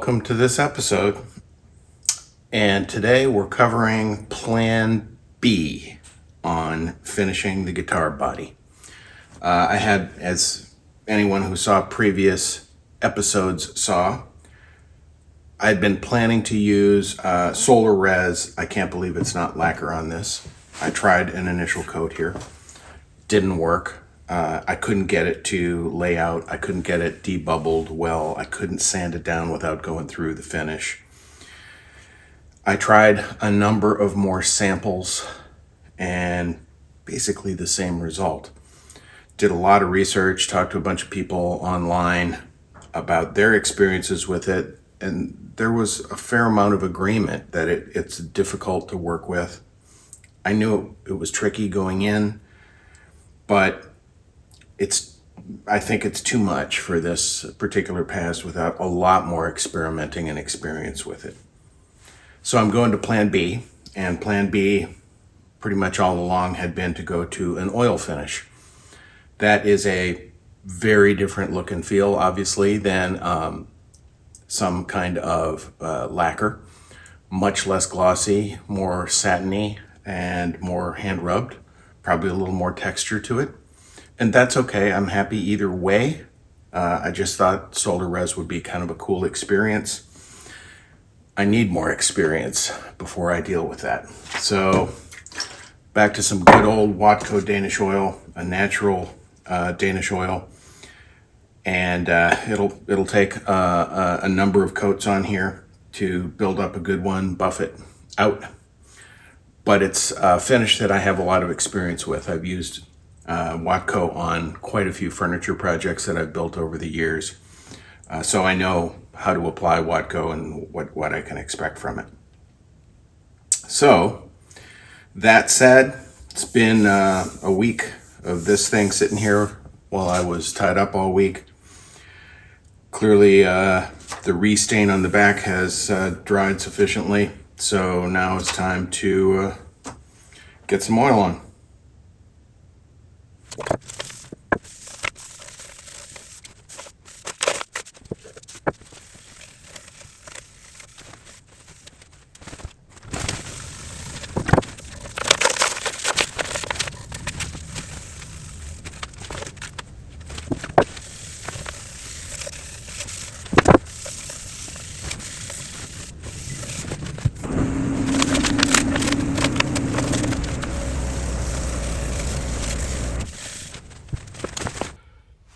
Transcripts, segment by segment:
welcome to this episode. And today we're covering Plan B on finishing the guitar body. I had, as anyone who saw previous episodes saw, I'd been planning to use Solar Res. I can't believe it's not lacquer on this. I tried an initial coat here. Didn't work. I couldn't get it to lay out. I couldn't get it debubbled well. I couldn't sand it down without going through the finish. I tried a number of more samples and basically the same result. Did a lot of research, talked to a bunch of people online about their experiences with it, and there was a fair amount of agreement that it's difficult to work with. I knew it was tricky going in, but I think it's too much for this particular pass without a lot more experimenting and experience with it. So I'm going to Plan B, and Plan B pretty much all along had been to go to an oil finish. That is a very different look and feel, obviously, than some kind of lacquer. Much less glossy, more satiny, and more hand-rubbed. Probably a little more texture to it. And that's okay. I'm happy either way. I just thought Solar Res would be kind of a cool experience. I need more experience before I deal with that. So back to some good old Watco Danish oil, a natural Danish oil. And it'll take a number of coats on here to build up a good one, buff it out. But it's a finish that I have a lot of experience with. I've used Watco on quite a few furniture projects that I've built over the years. So I know how to apply Watco and what I can expect from it. So that said, it's been a week of this thing sitting here while I was tied up all week. Clearly the restain on the back has dried sufficiently. So now it's time to get some oil on.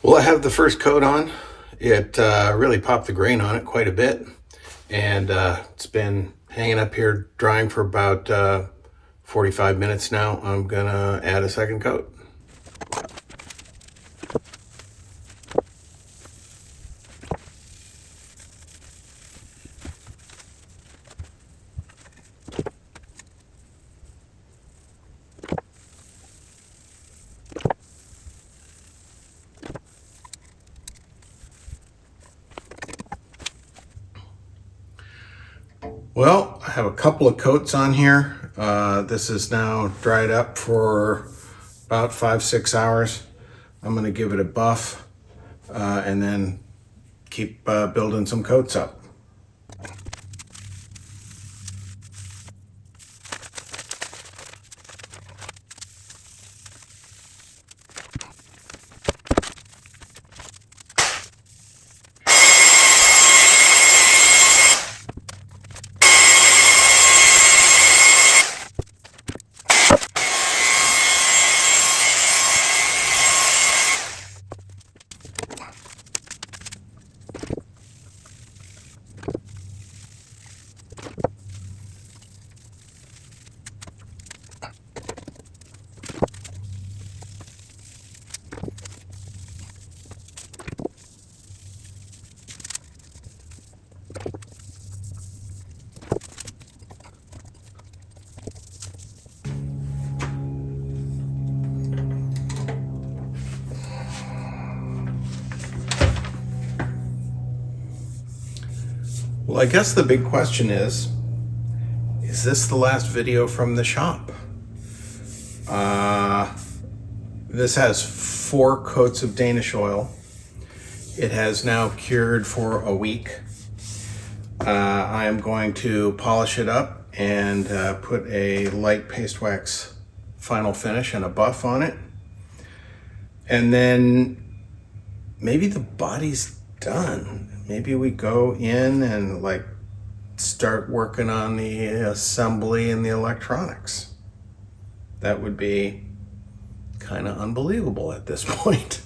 Well, I have the first coat on. It really popped the grain on it quite a bit. And it's been hanging up here drying for about 45 minutes now. I'm gonna add a second coat. Well, I have a couple of coats on here. This is now dried up for about 5-6 hours. I'm going to give it a buff and then keep building some coats up. Well, I guess the big question is this the last video from the shop? This has 4 coats of Danish oil. It has now cured for a week. I am going to polish it up and put a light paste wax final finish and a buff on it. And then maybe the body's done. Maybe we go in and like start working on the assembly and the electronics. That would be kind of unbelievable at this point.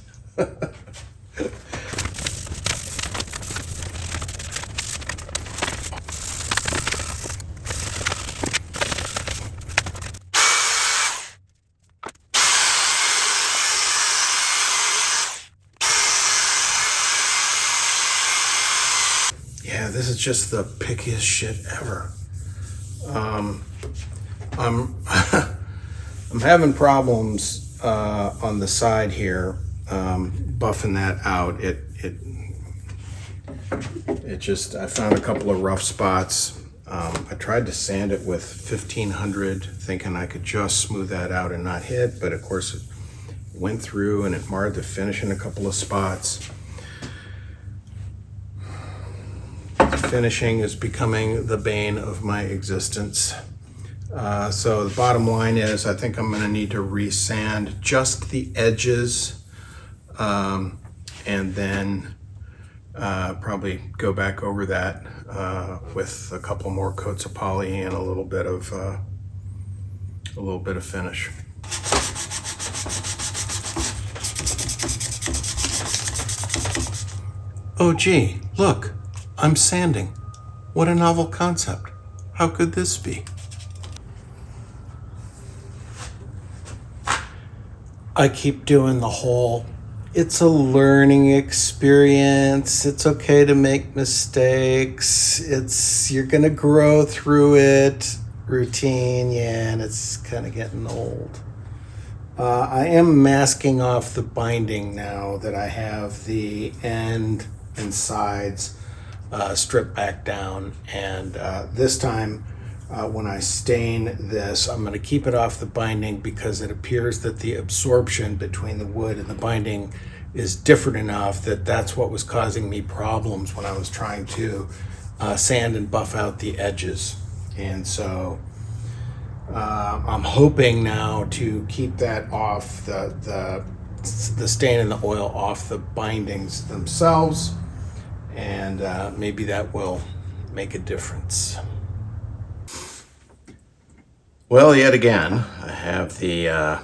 Yeah, this is just the pickiest shit ever. I'm I'm having problems on the side here, buffing that out. It just, I found a couple of rough spots. I tried to sand it with 1500, thinking I could just smooth that out and not hit, but of course it went through and it marred the finish in a couple of spots. Finishing is becoming the bane of my existence. So the bottom line is I think I'm going to need to resand just the edges, and then probably go back over that with a couple more coats of poly and a little bit of finish. Oh gee, look, I'm sanding. What a novel concept. How could this be? I keep doing the whole, it's a learning experience. It's okay to make mistakes. You're gonna grow through it routine. Yeah, and it's kind of getting old. I am masking off the binding now that I have the end and sides stripped back down. And this time, when I stain this, I'm going to keep it off the binding because it appears that the absorption between the wood and the binding is different enough that that's what was causing me problems when I was trying to sand and buff out the edges. And so I'm hoping now to keep that off, the stain and the oil off the bindings themselves, and maybe that will make a difference. Well, yet again, I have the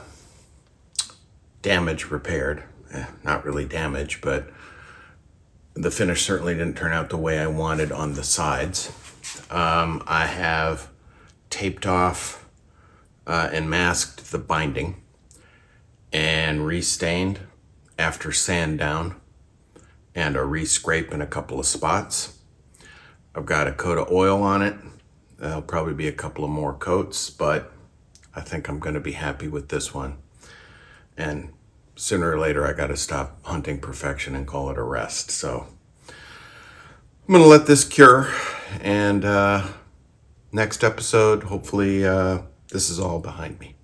damage repaired. Not really damage, but the finish certainly didn't turn out the way I wanted on the sides. I have taped off and masked the binding and restained after sand down and a re-scrape in a couple of spots. I've got a coat of oil on it. There'll probably be a couple of more coats, but I think I'm going to be happy with this one. And sooner or later, I got to stop hunting perfection and call it a rest. So I'm going to let this cure. And next episode, hopefully, this is all behind me.